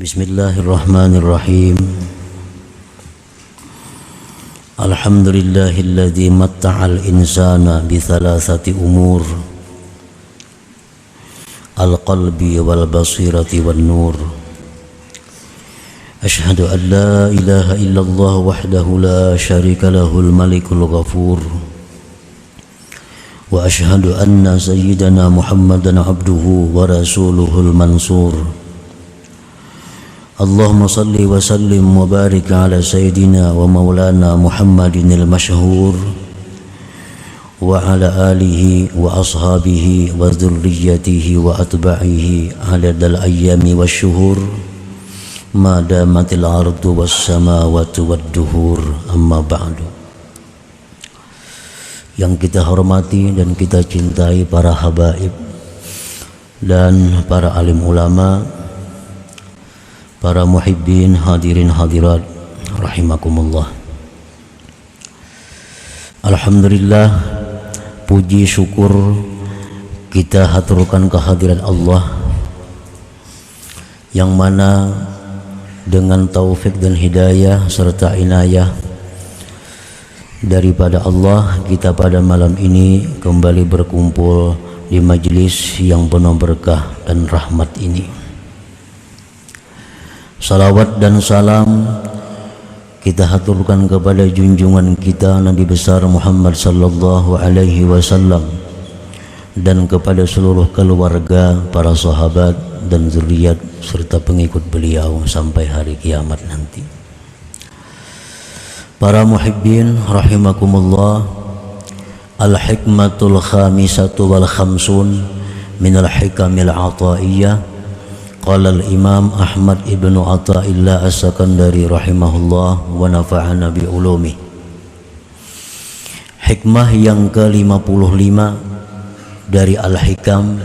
Bismillahirrahmanirrahim. Alhamdulillahilladzi matta'al insana bi thalathati umur, al-qalbi wal basirati wan nur. Ashhadu an la ilaha illallah wahdahu la syarika lahul malikul ghafur. Wa ashhadu anna sayyidana Muhammadan abduhu wa rasuluhul mansur. Allahumma salli wa sallim wa barik ala sayyidina wa maulana Muhammadin al-mashhur wa ala alihi wa ashabihi wa dhurriyyatihi wa atba'ihi adadal ayyami wa syuhur ma damatil ardu was samawati wad duhur, amma ba'du. Yang kita hormati dan kita cintai para habaib dan para alim ulama, para muhibbin hadirin hadirat rahimakumullah. Alhamdulillah, puji syukur kita haturkan kehadiran Allah yang mana dengan taufik dan hidayah serta inayah daripada Allah, kita pada malam ini kembali berkumpul di majlis yang penuh berkah dan rahmat ini. Salawat dan salam kita haturkan kepada junjungan kita Nabi besar Muhammad sallallahu alaihi wasallam dan kepada seluruh keluarga, para sahabat dan zuriat serta pengikut beliau sampai hari kiamat nanti. Para muhibbin rahimakumullah, al-hikmatul khamisatu wal khamsun minal hikamil ataiyah. Qala al-imam Ahmad ibnu Athaillah as-Sakandari rahimahullah wa nafa'ana bi ulumi. Hikmah yang ke-55 dari Al-Hikam,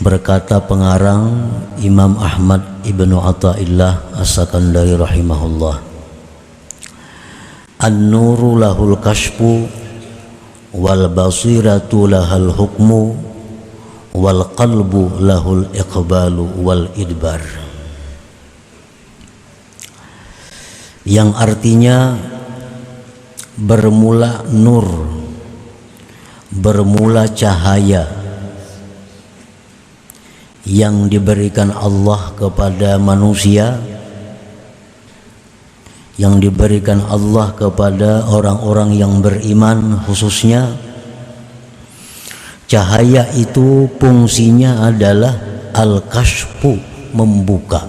berkata pengarang Imam Ahmad ibnu Athaillah as-Sakandari rahimahullah, an-nuru lahul kashfu wal basiratu lahal hukmu wal qalbu lahul iqbalu wal idbar. Yang artinya bermula nur, bermula cahaya yang diberikan Allah kepada manusia, yang diberikan Allah kepada orang-orang yang beriman khususnya. Cahaya itu fungsinya adalah al-kashfu, membuka.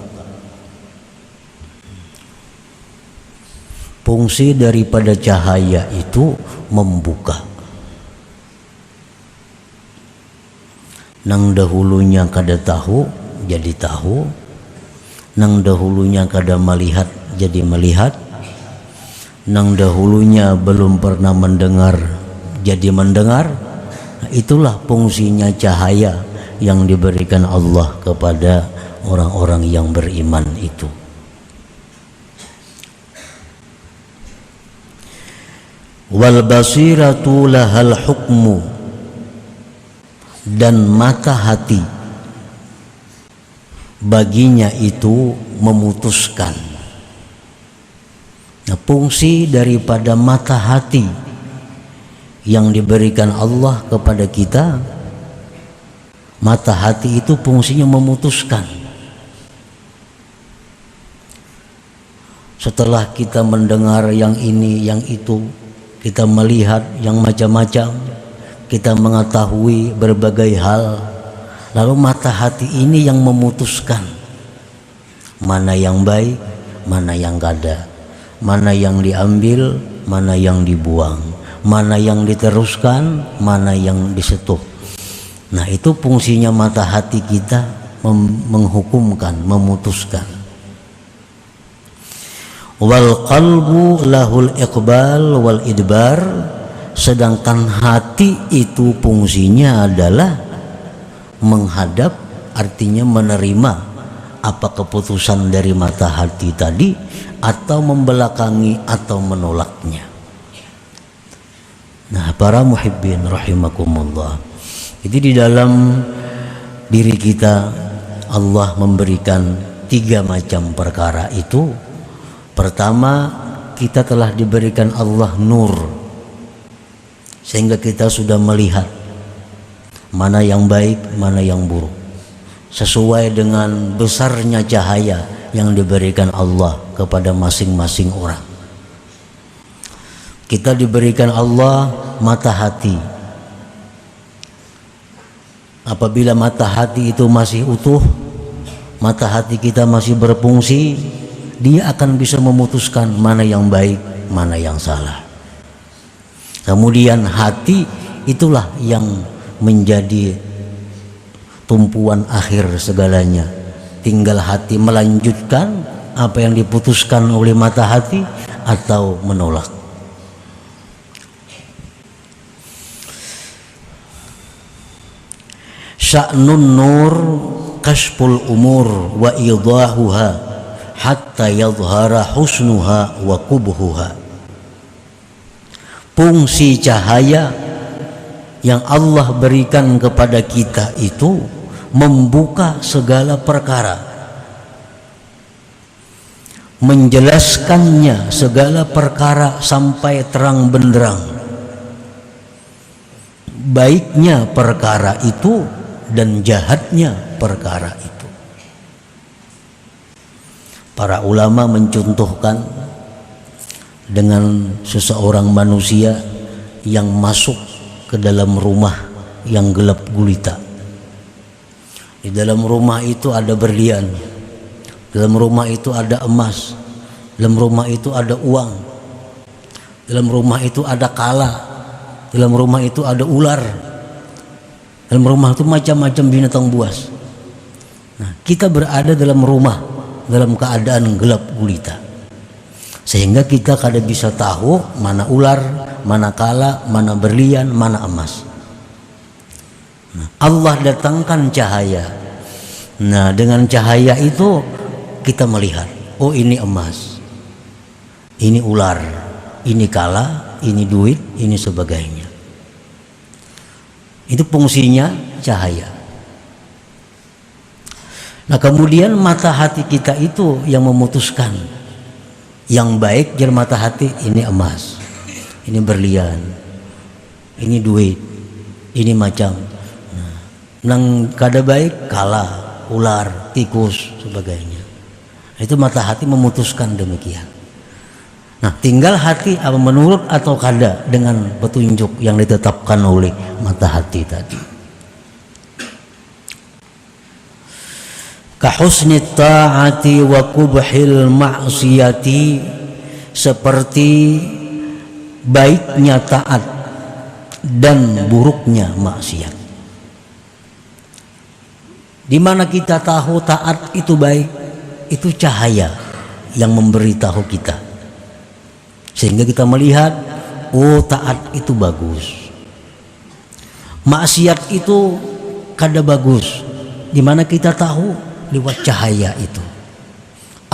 Fungsi daripada cahaya itu membuka. Nang dahulunya kada tahu jadi tahu, nang dahulunya kada melihat jadi melihat, nang dahulunya belum pernah mendengar jadi mendengar. Nah, itulah fungsinya cahaya yang diberikan Allah kepada orang-orang yang beriman itu. Wal basiratu lahal hukmu, dan mata hati baginya itu memutuskan. Nah, fungsi daripada mata hati yang diberikan Allah kepada kita, mata hati itu fungsinya memutuskan. Setelah kita mendengar yang ini, yang itu, kita melihat yang macam-macam, kita mengetahui berbagai hal, lalu mata hati ini yang memutuskan mana yang baik, mana yang kada, mana yang diambil, mana yang dibuang, mana yang diteruskan, mana yang disetuh. Nah, itu fungsinya mata hati kita, menghukumkan, memutuskan. Wal qalbu lahul iqbal wal idbar, sedangkan hati itu fungsinya adalah menghadap, artinya menerima apa keputusan dari mata hati tadi, atau membelakangi atau menolaknya. Nah, para muhibbin rahimakumullah, jadi di dalam diri kita Allah memberikan 3 macam perkara itu. Pertama, kita telah diberikan Allah nur, sehingga kita sudah melihat mana yang baik, mana yang buruk, sesuai dengan besarnya cahaya yang diberikan Allah kepada masing-masing orang. Kita diberikan Allah mata hati. Apabila mata hati itu masih utuh, mata hati kita masih berfungsi, dia akan bisa memutuskan mana yang baik, mana yang salah. Kemudian hati itulah yang menjadi tumpuan akhir segalanya. Tinggal hati melanjutkan apa yang diputuskan oleh mata hati atau menolak. Sya'nun nur kashful umur wa idahuha hatta yadhhara husnuha wa qubhuha. Fungsi cahaya yang Allah berikan kepada kita itu membuka segala perkara, menjelaskannya segala perkara sampai terang benderang, baiknya perkara itu dan jahatnya perkara itu. Para ulama mencontohkan dengan seseorang manusia yang masuk ke dalam rumah yang gelap gulita. Di dalam rumah itu ada berlian, dalam rumah itu ada emas, dalam rumah itu ada uang, dalam rumah itu ada kala, dalam rumah itu ada ular, dalam rumah itu macam-macam binatang buas. Nah, kita berada dalam rumah dalam keadaan gelap gulita, sehingga kita kada bisa tahu mana ular, mana kala, mana berlian, mana emas. Nah, Allah datangkan cahaya. Nah, dengan cahaya itu kita melihat, oh ini emas, ini ular, ini kala, ini duit, ini sebagainya. Itu fungsinya cahaya. Nah, kemudian mata hati kita itu yang memutuskan. Yang baik jadi mata hati, ini emas, ini berlian, ini duit, ini macam. Nah, nang kada baik kala, ular, tikus, sebagainya. Itu mata hati memutuskan demikian. Nah, tinggal hati apa menurut atau kada dengan petunjuk yang ditetapkan oleh mata hati tadi. Kahusni ta'ati wa kubhil ma'siyati, seperti baiknya taat dan buruknya maksiat. Di mana kita tahu taat itu baik, itu cahaya yang memberitahu kita, sehingga kita melihat, oh taat itu bagus, maksiat itu kada bagus. Di mana kita tahu? Lewat cahaya itu.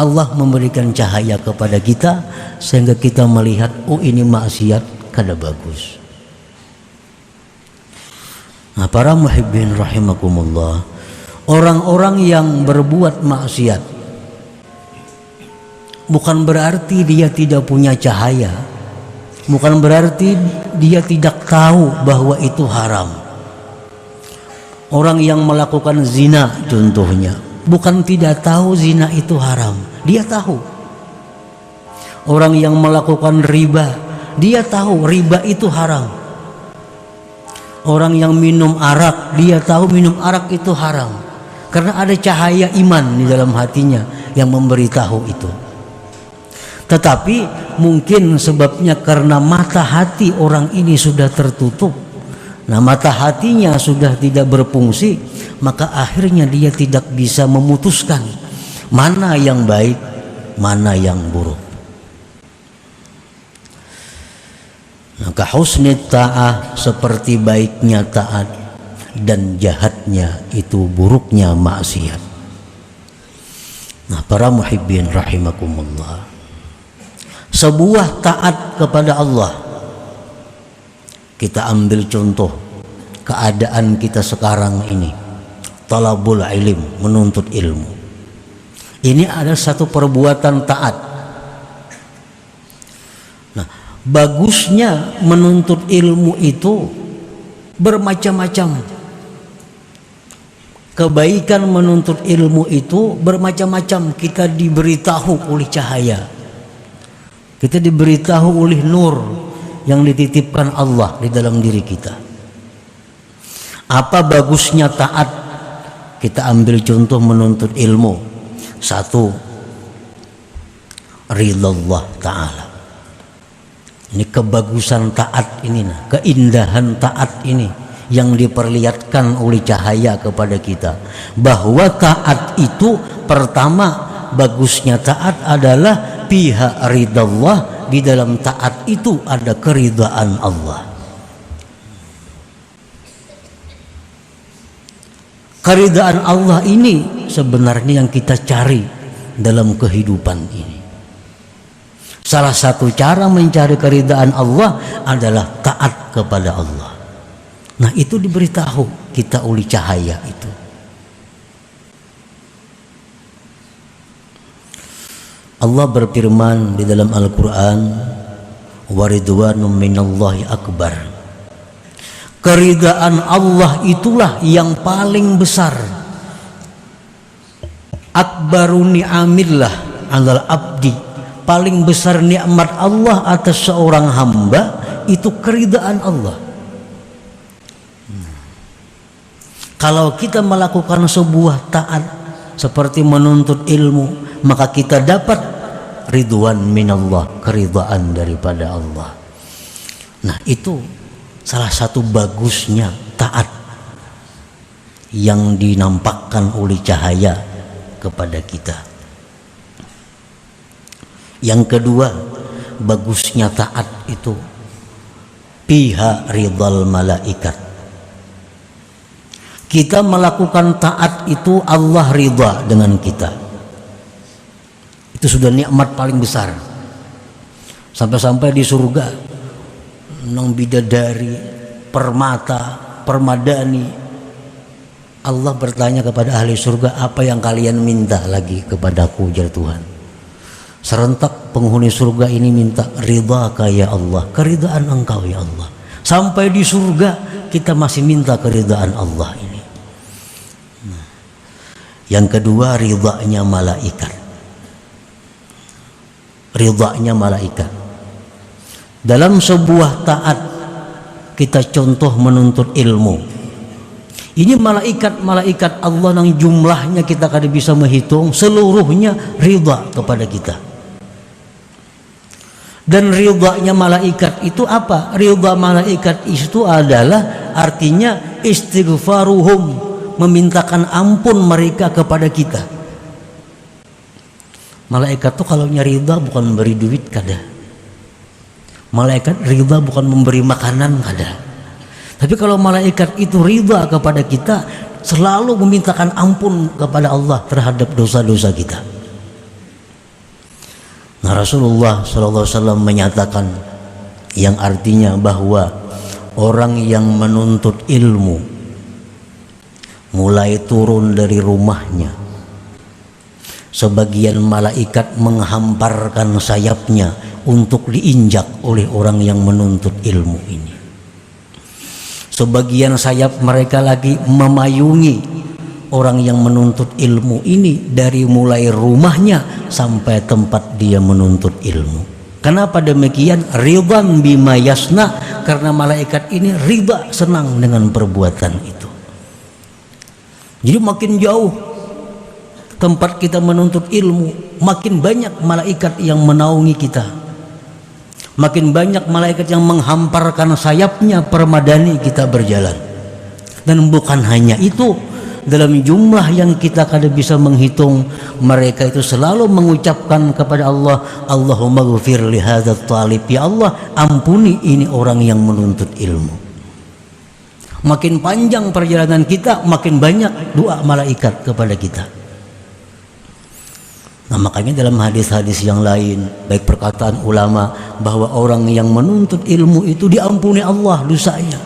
Allah memberikan cahaya kepada kita sehingga kita melihat, oh ini maksiat kada bagus. Nah, para muhibbin rahimakumullah, orang-orang yang berbuat maksiat bukan berarti dia tidak punya cahaya, bukan berarti dia tidak tahu bahwa itu haram. Orang yang melakukan zina contohnya, bukan tidak tahu zina itu haram, dia tahu. Orang yang melakukan riba, dia tahu riba itu haram. Orang yang minum arak, dia tahu minum arak itu haram, karena ada cahaya iman di dalam hatinya yang memberitahu itu. Tetapi mungkin sebabnya karena mata hati orang ini sudah tertutup. Nah, mata hatinya sudah tidak berfungsi, maka akhirnya dia tidak bisa memutuskan mana yang baik, mana yang buruk. Nah, kahusni ta'ah, seperti baiknya taat dan jahatnya itu buruknya maksiat. Nah, para muhibbin rahimakumullah, sebuah taat kepada Allah, kita ambil contoh keadaan kita sekarang ini, talabul ilm, menuntut ilmu. Ini adalah satu perbuatan taat. Nah, bagusnya menuntut ilmu itu bermacam-macam. Kebaikan menuntut ilmu itu bermacam-macam. Kita diberitahu oleh cahaya, kita diberitahu oleh nur yang dititipkan Allah di dalam diri kita. Apa bagusnya taat? Kita ambil contoh menuntut ilmu. Satu, ridha Allah Ta'ala. Ini kebagusan taat ini, keindahan taat ini yang diperlihatkan oleh cahaya kepada kita, bahwa taat itu pertama, bagusnya taat adalah pihak ridha Allah. Di dalam taat itu ada keridhaan Allah. Keridhaan Allah ini sebenarnya yang kita cari dalam kehidupan ini. Salah satu cara mencari keridhaan Allah adalah taat kepada Allah. Nah, itu diberitahu kita oleh cahaya itu. Allah berfirman di dalam Al-Quran, waridwanum minallahi akbar. Keridhaan Allah itulah yang paling besar. Akbaru ni'amillah alal abdi. Paling besar nikmat Allah atas seorang hamba itu keridhaan Allah. Kalau kita melakukan sebuah taat seperti menuntut ilmu, maka kita dapat ridwan minallah, keridhaan daripada Allah. Nah, itu salah satu bagusnya taat yang dinampakkan oleh cahaya kepada kita. Yang kedua, bagusnya taat itu pihak ridhal malaikat. Kita melakukan taat itu Allah ridha dengan kita. Itu sudah nikmat paling besar. Sampai-sampai di surga nang bidadari, permata, permadani, Allah bertanya kepada ahli surga, apa yang kalian minta lagi kepadaku, ujar Tuhan. Serentak penghuni surga ini minta ridhaka ya Allah, keridhaan engkau ya Allah. Sampai di surga kita masih minta keridhaan Allah ini. Yang kedua, ridhanya malaikat. Ridhanya malaikat. Dalam sebuah taat, kita contoh menuntut ilmu. Ini malaikat Allah yang jumlahnya kita kada bisa menghitung, seluruhnya ridha kepada kita. Dan ridhanya malaikat itu apa? Ridha malaikat itu adalah artinya istighfaruhum, memintakan ampun mereka kepada kita. Malaikat tuh kalau ridha bukan memberi duit kada. Malaikat ridha bukan memberi makanan kada. Tapi kalau malaikat itu ridha kepada kita, selalu memintakan ampun kepada Allah terhadap dosa-dosa kita. Nah, Rasulullah SAW menyatakan yang artinya bahwa orang yang menuntut ilmu mulai turun dari rumahnya, sebagian malaikat menghamparkan sayapnya untuk diinjak oleh orang yang menuntut ilmu ini. Sebagian sayap mereka lagi memayungi orang yang menuntut ilmu ini dari mulai rumahnya sampai tempat dia menuntut ilmu. Kenapa demikian? Ridwan bima yasna, karena malaikat ini ridha, senang dengan perbuatan itu. Jadi makin jauh tempat kita menuntut ilmu, makin banyak malaikat yang menaungi kita, makin banyak malaikat yang menghamparkan sayapnya permadani kita berjalan. Dan bukan hanya itu, dalam jumlah yang kita kada bisa menghitung, mereka itu selalu mengucapkan kepada Allah, Allahumma ghfir li hadzal talib, ya Allah ampuni ini orang yang menuntut ilmu. Makin panjang perjalanan kita, makin banyak doa malaikat kepada kita. Nah, makanya dalam hadis-hadis yang lain, baik perkataan ulama bahwa orang yang menuntut ilmu itu diampuni Allah dosanya.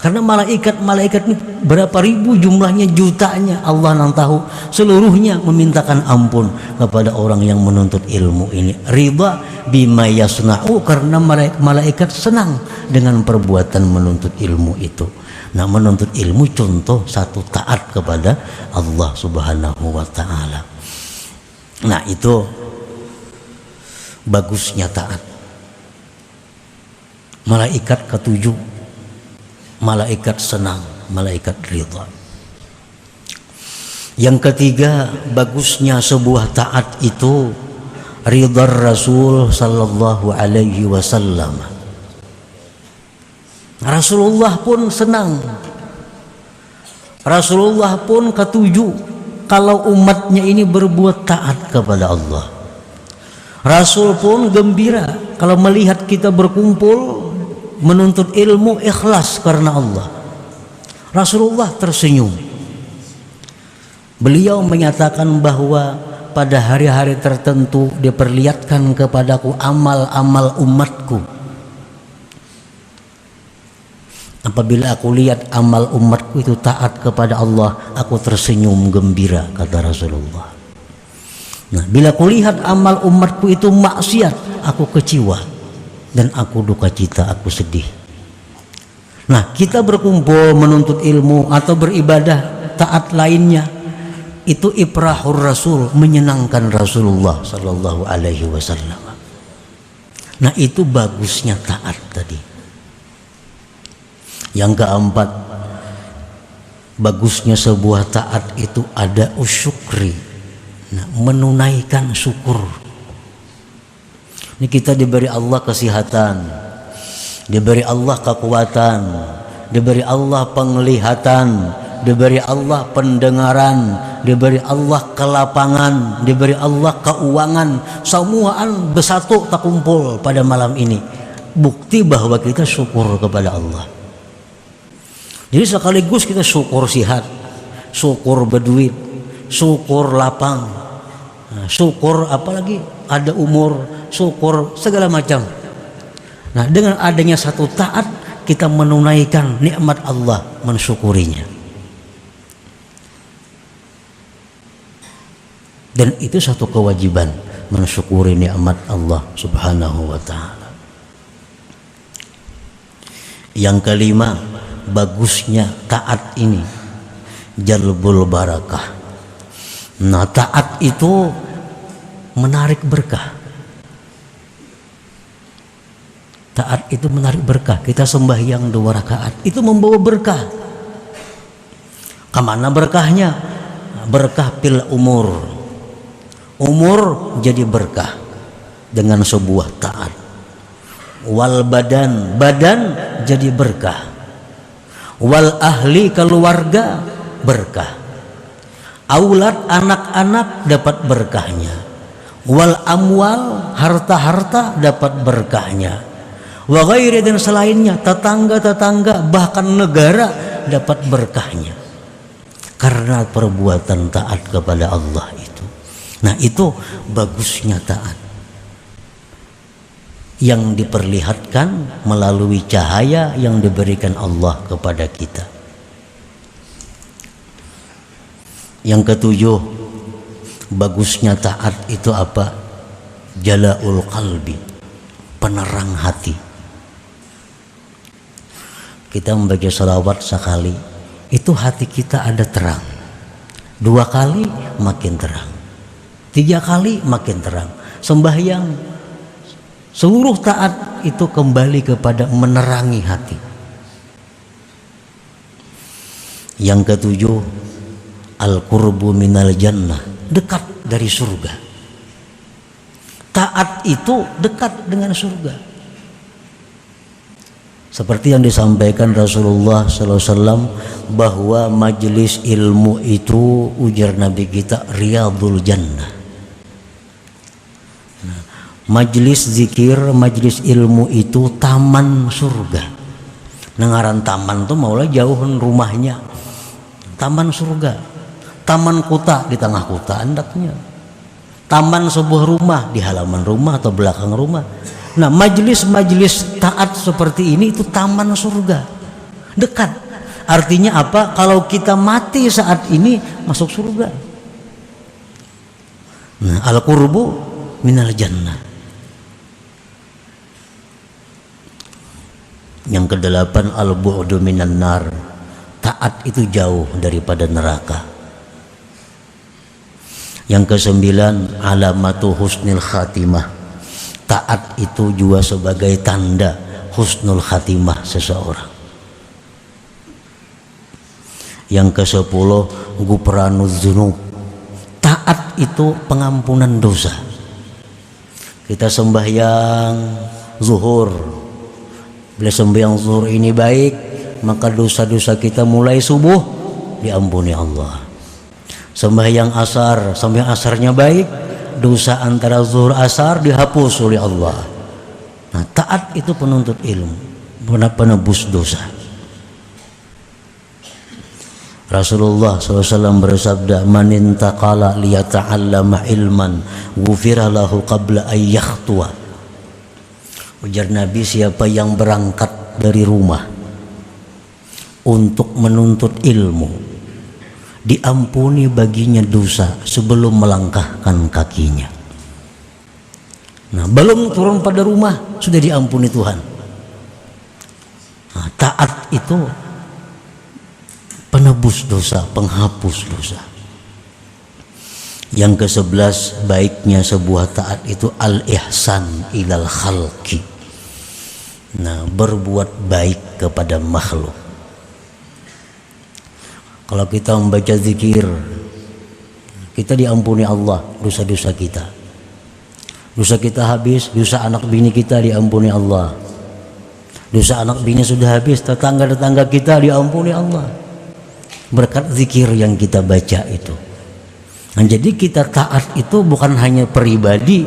Karena malaikat ini berapa ribu jumlahnya, jutanya, Allah yang tahu. Seluruhnya memintakan ampun kepada orang yang menuntut ilmu ini. Ridha bima yasna'u, karena malaikat senang dengan perbuatan menuntut ilmu itu. Nah, menuntut ilmu contoh satu taat kepada Allah Subhanahu wa taala. Nah, itu bagusnya taat. Malaikat ketujuh, malaikat senang, malaikat ridha. Yang ketiga, bagusnya sebuah taat itu ridha Rasul sallallahu alaihi wasallam. Rasulullah pun senang, Rasulullah pun ketujuh kalau umatnya ini berbuat taat kepada Allah. Rasul pun gembira kalau melihat kita berkumpul menuntut ilmu ikhlas karena Allah. Rasulullah tersenyum. Beliau menyatakan bahwa pada hari-hari tertentu diperlihatkan kepadaku amal-amal umatku. Apabila aku lihat amal umatku itu taat kepada Allah, aku tersenyum gembira, kata Rasulullah. Nah, bila aku lihat amal umatku itu maksiat, aku kecewa dan aku duka cita, aku sedih. Nah, kita berkumpul menuntut ilmu atau beribadah taat lainnya, itu ifrahur Rasul, menyenangkan Rasulullah sallallahu alaihi wasallam. Nah, itu bagusnya taat tadi. Yang keempat, bagusnya sebuah taat itu ada usyukri. Nah, menunaikan syukur. Ini kita diberi Allah kesehatan, diberi Allah kekuatan, diberi Allah penglihatan, diberi Allah pendengaran, diberi Allah kelapangan, diberi Allah keuangan. Semuaan bersatu tak kumpul pada malam ini. Bukti bahwa kita syukur kepada Allah. Jadi sekaligus kita syukur sehat, syukur berduit, syukur lapang, syukur apalagi ada umur, syukur segala macam. Nah, dengan adanya satu taat, kita menunaikan nikmat Allah, mensyukurinya. Dan itu satu kewajiban, mensyukuri nikmat Allah Subhanahu wa taala. Yang kelima, bagusnya taat ini jalbul barakah. Nah, taat itu menarik berkah. Taat itu menarik berkah. Kita sembahyang 2 rakaat itu membawa berkah. Kemana berkahnya? Berkah pil umur. Umur jadi berkah dengan sebuah taat. Wal badan, badan jadi berkah. Wal ahli, keluarga berkah. Aulad, anak-anak dapat berkahnya. Wal amwal, harta-harta dapat berkahnya. Wa ghairi, dan selainnya, tetangga-tetangga bahkan negara dapat berkahnya karena perbuatan taat kepada Allah itu. Nah, itu bagusnya taat yang diperlihatkan melalui cahaya yang diberikan Allah kepada kita. Yang ketujuh, bagusnya taat itu apa? Jalaul qalbi, penerang hati. Kita membaca shalawat sekali, itu hati kita ada terang. 2 kali makin terang, 3 kali makin terang. Sembahyang, seluruh taat itu kembali kepada menerangi hati. Yang ketujuh, al-qurbu minal jannah, dekat dari surga. Taat itu dekat dengan surga. Seperti yang disampaikan Rasulullah SAW, bahwa majelis ilmu itu, ujar Nabi kita, riyadul jannah. Nah, majelis zikir, majelis ilmu itu taman surga. Nengaran taman tuh maulah jauhan rumahnya. Taman surga. Taman kota di tengah kota andaknya. Taman sebuah rumah di halaman rumah atau belakang rumah. Nah, majelis-majelis taat seperti ini itu taman surga. dekat. Artinya apa? Kalau kita mati saat ini masuk surga. Nah, al-qurbu minal jannah. Yang kedelapan, al-bu'du minan nar. Taat itu jauh daripada neraka. Yang kesembilan, alamatu husnil khatimah. Taat itu juga sebagai tanda husnul khatimah seseorang. Yang ke-10, gufranuz dzunub. Taat itu pengampunan dosa. Kita sembahyang zuhur, bila sembahyang zuhur ini baik, maka dosa-dosa kita mulai subuh diampuni Allah. Sembahyang asar, sembahyang asarnya baik, dosa antara zuhur asar dihapus oleh Allah. Nah, taat itu penuntut ilmu, penebus dosa. Rasulullah SAW bersabda, man intaqala liyata'allama ilman ghufira lahu qabla an yakhtuwa. Ujar Nabi, siapa yang berangkat dari rumah untuk menuntut ilmu, diampuni baginya dosa sebelum melangkahkan kakinya. Nah, belum turun pada rumah sudah diampuni Tuhan. Nah, taat itu penebus dosa, penghapus dosa. Yang ke-11, baiknya sebuah taat itu al-ihsan ilal khalqi. Nah, berbuat baik kepada makhluk. Kalau kita membaca zikir, kita diampuni Allah dosa-dosa kita. Dosa kita habis, dosa anak bini kita diampuni Allah. Dosa anak bini sudah habis, tetangga-tetangga kita diampuni Allah, berkat zikir yang kita baca itu. Nah, jadi kita taat itu bukan hanya pribadi,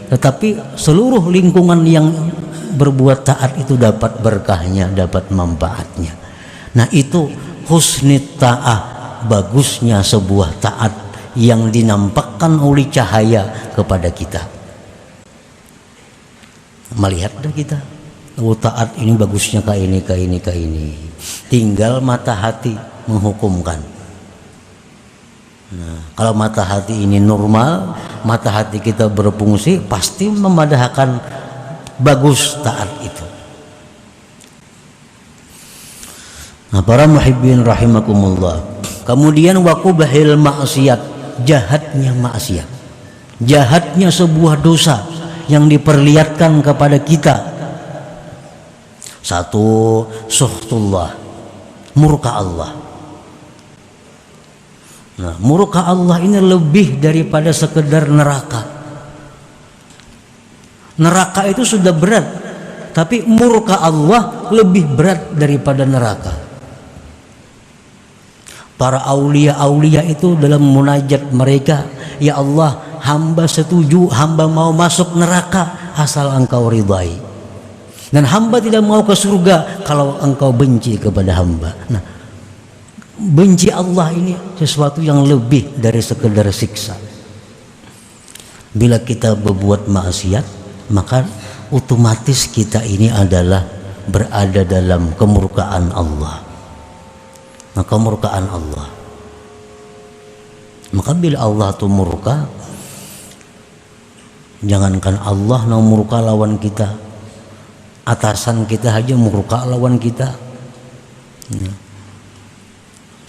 tetapi seluruh lingkungan yang berbuat taat itu dapat berkahnya, dapat manfaatnya. Nah, itu husnit ta'ah, bagusnya sebuah taat yang dinampakkan oleh cahaya kepada kita. Melihat dah kita, oh taat ini bagusnya ke ini, ke ini, ke ini. Tinggal mata hati menghukumkan. Nah, kalau mata hati ini normal, mata hati kita berfungsi, pasti memadahkan bagus taat itu. Nah, para muhibbin rahimakumullah. Kemudian waqubahil maksiat, jahatnya maksiat, jahatnya sebuah dosa yang diperlihatkan kepada kita. Satu, suhtullah, murka Allah. Nah, murka Allah ini lebih daripada sekedar neraka. Neraka itu sudah berat, tapi murka Allah lebih berat daripada neraka. Para aulia-aulia itu dalam munajat mereka, ya Allah, hamba setuju, hamba mau masuk neraka asal engkau ridai, dan hamba tidak mau ke surga kalau engkau benci kepada hamba. Nah, benci Allah ini sesuatu yang lebih dari sekedar siksa. Bila kita berbuat maksiat, maka otomatis kita ini adalah berada dalam kemurkaan Allah. Nah, kemurkaan Allah. Maka bila Allah itu murka, jangankan Allah yang murka lawan kita, atasan kita aja murka lawan kita.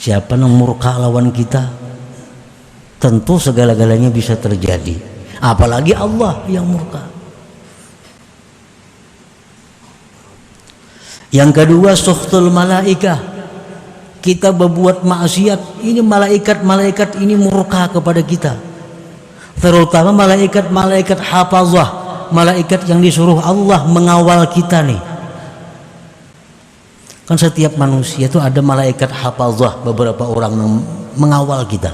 Siapa yang murka lawan kita, tentu segala-galanya bisa terjadi. Apalagi Allah yang murka. Yang kedua, sukhtul malaikah. Kita berbuat maksiat, ini malaikat-malaikat ini murka kepada kita. Terutama malaikat-malaikat hafazah, malaikat yang disuruh Allah mengawal kita nih. Kan setiap manusia itu ada malaikat hafazah, beberapa orang yang mengawal kita.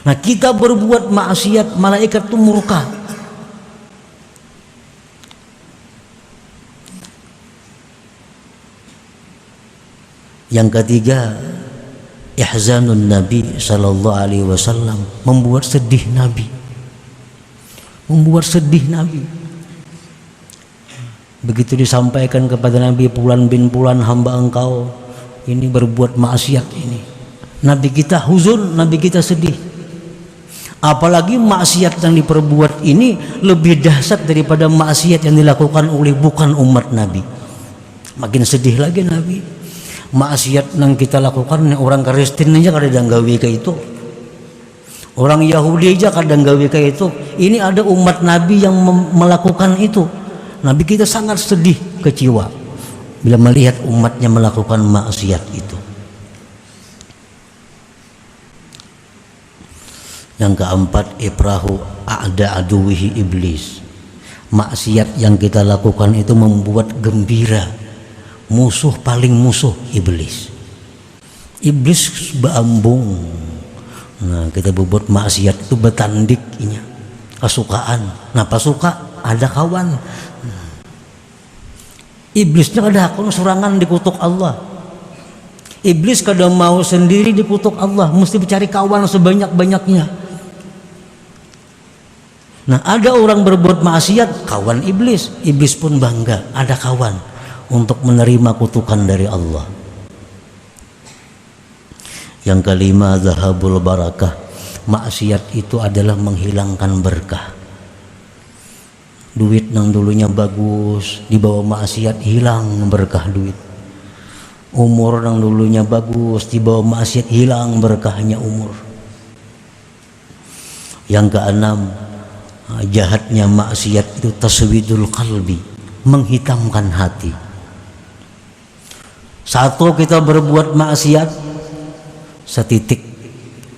Nah, kita berbuat maksiat, malaikat itu murka. Yang ketiga, ihzanun Nabi sallallahu alaihi wasallam, membuat sedih Nabi. Membuat sedih Nabi. Begitu disampaikan kepada Nabi, Fulan bin Fulan hamba engkau ini berbuat maksiat ini, Nabi kita huzun, Nabi kita sedih. Apalagi maksiat yang diperbuat ini lebih dahsyat daripada maksiat yang dilakukan oleh bukan umat Nabi. Makin sedih lagi Nabi. Maksiat yang kita lakukan orang Kristen aja kadang gawe kayak itu, orang Yahudi aja kadang gawe kayak itu. Ini ada umat Nabi yang melakukan itu. Nabi kita sangat sedih, kecewa bila melihat umatnya melakukan maksiat itu. Yang keempat, ibrahu a'da aduwihi iblis. Maksiat yang kita lakukan itu membuat gembira musuh paling musuh iblis. Iblis beambung. Nah, kita berbuat maksiat itu betandiknya kesukaan. Nah, pas suka ada kawan. Iblisnya kada hakun serangan dikutuk Allah. Iblis kada mau sendiri dikutuk Allah, mesti mencari kawan sebanyak-banyaknya. Nah, ada orang berbuat maksiat, kawan iblis. Iblis pun bangga, ada kawan untuk menerima kutukan dari Allah. Yang kelima, zahabul barakah. Maksiat itu adalah menghilangkan berkah. Duit yang dulunya bagus, dibawa maksiat hilang berkah duit. Umur yang dulunya bagus, dibawa maksiat hilang berkahnya umur. Yang keenam, jahatnya maksiat itu taswidul qalbi, menghitamkan hati. Satu, kita berbuat maksiat setitik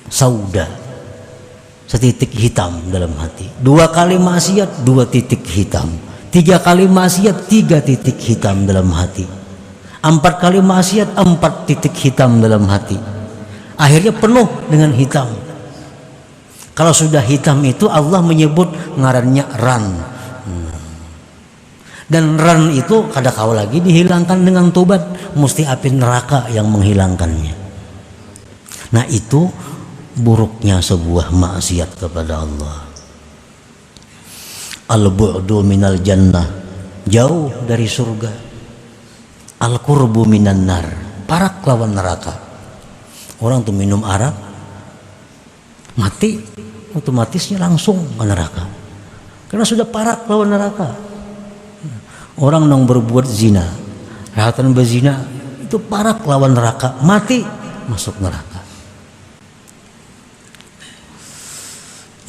sauda, setitik hitam dalam hati. Dua kali maksiat, dua titik hitam. Tiga kali maksiat, tiga titik hitam dalam hati. Empat kali maksiat, empat titik hitam dalam hati. Akhirnya penuh dengan hitam. Kalau sudah hitam itu Allah menyebut ngarannya ran. Dan ran itu kada kau lagi dihilangkan dengan tobat, mesti api neraka yang menghilangkannya. Nah, itu buruknya sebuah maksiat kepada Allah. Al-bu'du minal jannah, jauh dari surga. Al-qurbu minan nar, parak lawan neraka. Orang tuh minum arak mati, otomatisnya langsung ke neraka karena sudah parak lawan neraka. Orang yang berbuat zina, rahatan berzina, itu parak lawan neraka, mati masuk neraka.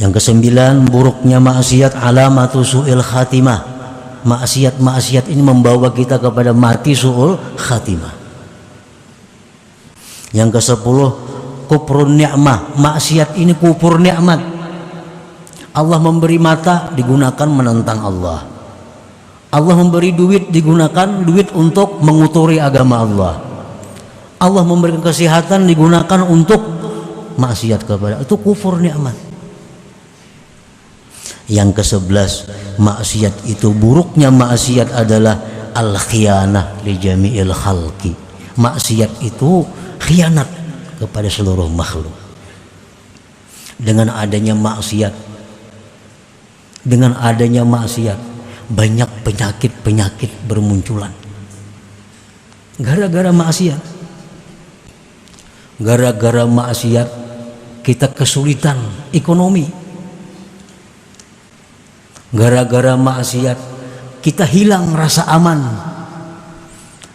Yang kesembilan, buruknya maksiat alamatu su'il khatimah. Maksiat ini membawa kita kepada mati su'ul khatimah. Yang kesepuluh, kufrun ni'mah. Maksiat ini kufur nikmat. Allah memberi mata, digunakan menentang Allah. Allah memberi duit, digunakan duit untuk menguturi agama Allah. Allah memberikan kesehatan, digunakan untuk maksiat kepada, itu kufur nikmat. Yang ke-11, maksiat itu, buruknya maksiat adalah al-khiyanah li jami'il khalqi. Maksiat itu khianat kepada seluruh makhluk. Dengan adanya maksiat, banyak penyakit bermunculan. Gara-gara maksiat kita kesulitan ekonomi. Gara-gara maksiat kita hilang rasa aman.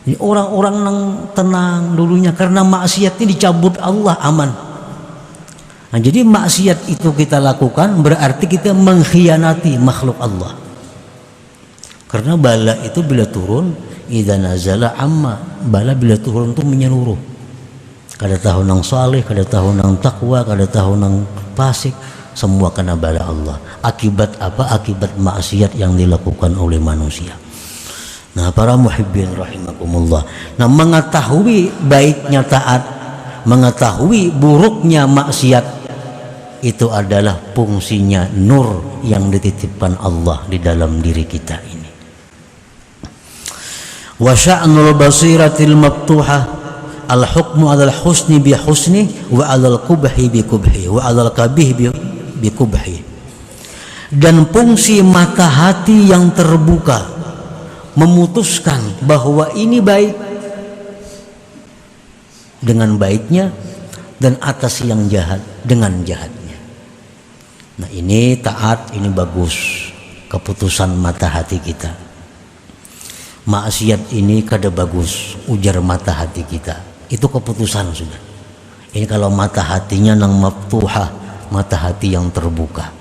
Ini orang-orang yang tenang dulunya karena maksiat ini dicabut Allah aman. Nah, jadi maksiat itu kita lakukan berarti kita mengkhianati makhluk Allah. Karena bala itu bila turun, idza nazala amma, bala bila turun itu menyeluruh. Kada tahu nang saleh, kada tahu nang takwa, kada tahu nang fasik, semua kena bala Allah. Akibat apa? Akibat maksiat yang dilakukan oleh manusia. Nah, para muhibbin rahimakumullah, nah, mengetahui baiknya taat, mengetahui buruknya maksiat, itu adalah fungsinya nur yang dititipkan Allah di dalam diri kita ini. Wa sya'nul basiratil maftuhah, al hukmu 'alal husni bi husni wa 'alal qubhi bi qubhi wa 'alal qabih bi qubhi. Dan fungsi mata hati yang terbuka, memutuskan bahwa ini baik dengan baiknya, dan atas yang jahat dengan jahatnya. Nah, ini taat, ini bagus, keputusan mata hati kita. Maksiat ini kada bagus, ujar mata hati kita. Itu keputusan sudah. Ini kalau mata hatinya nang maftuhah, mata hati yang terbuka.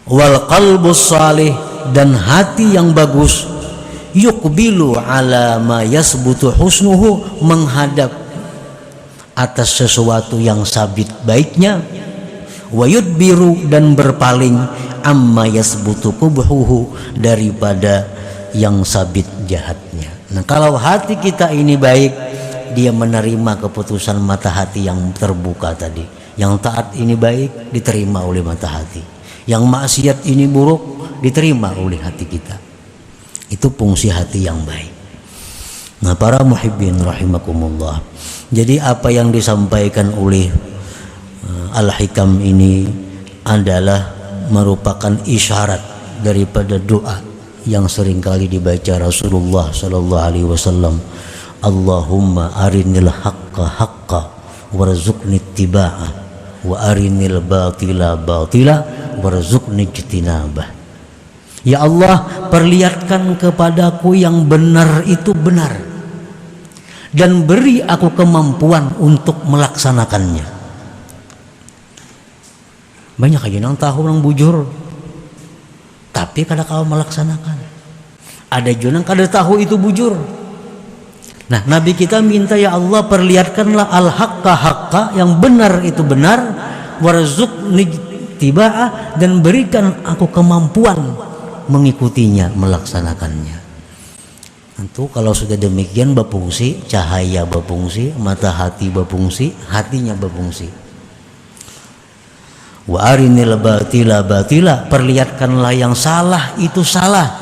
Wal qalbus salih, dan hati yang bagus, yuqbilu ala ma yasbutu husnuhu, menghadap atas sesuatu yang sabit baiknya, wa yudbiru, dan berpaling amma yasbutu qubhuhu, daripada yang sabit jahatnya. Nah, kalau hati kita ini baik, dia menerima keputusan mata hati yang terbuka tadi. Yang taat ini baik, diterima oleh mata hati. Yang maksiat ini buruk, diterima oleh hati kita. Itu fungsi hati yang baik. Nah, para muhibbin rahimakumullah, jadi apa yang disampaikan oleh Al-Hikam ini adalah merupakan isyarat daripada doa yang seringkali dibaca Rasulullah sallallahu alaihi wasallam. Allahumma arinil haqqa haqqa warzuqni ittiba'ah wa arinil batila batila warzuqni ijtinabah. Ya Allah, perlihatkan kepadaku yang benar itu benar, dan beri aku kemampuan untuk melaksanakannya. Banyak aja yang tahu yang bujur, tapi kada kau melaksanakan. Ada juga yang kada tahu itu bujur. Nah, Nabi kita minta, ya Allah, perlihatkanlah al-haqqa haqqa, yang benar itu benar, warzuqni ittiba'ah, dan berikan aku kemampuan mengikutinya, melaksanakannya. Tentu kalau sudah demikian berfungsi, cahaya berfungsi, mata hati berfungsi, hatinya berfungsi. Wa arinil batila batila, perlihatkanlah yang salah itu salah,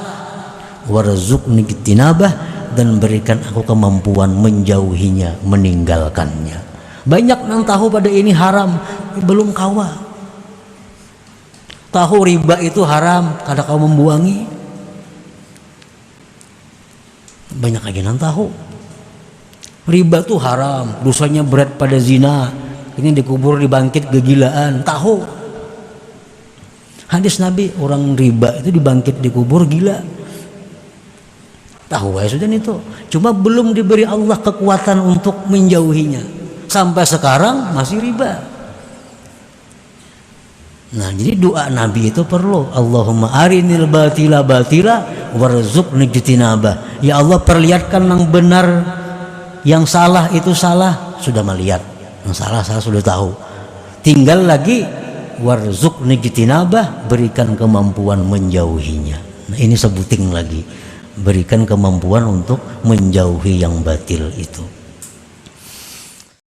warzuqni ijtinabah, dan berikan aku kemampuan menjauhinya, meninggalkannya. Banyak yang tahu pada ini haram, belum kawa. Tahu riba itu haram, kada kau membuangi. Banyak lagi yang tahu riba itu haram, dosanya berat pada zina, ini dikubur dibangkit kegilaan. Tahu hadis Nabi, orang riba itu dibangkit dikubur gila. Tahu ya sudah itu, cuma belum diberi Allah kekuatan untuk menjauhinya. Sampai sekarang masih riba. Nah, jadi doa Nabi itu perlu, Allahumma arinil batila batila warzuqni ijtinabah. Ya Allah, perlihatkan yang benar, yang salah itu salah, sudah melihat. Yang salah sudah tahu. Tinggal lagi warzuqni ijtinabah, berikan kemampuan menjauhinya. Nah, ini sebuting lagi, berikan kemampuan untuk menjauhi yang batil itu.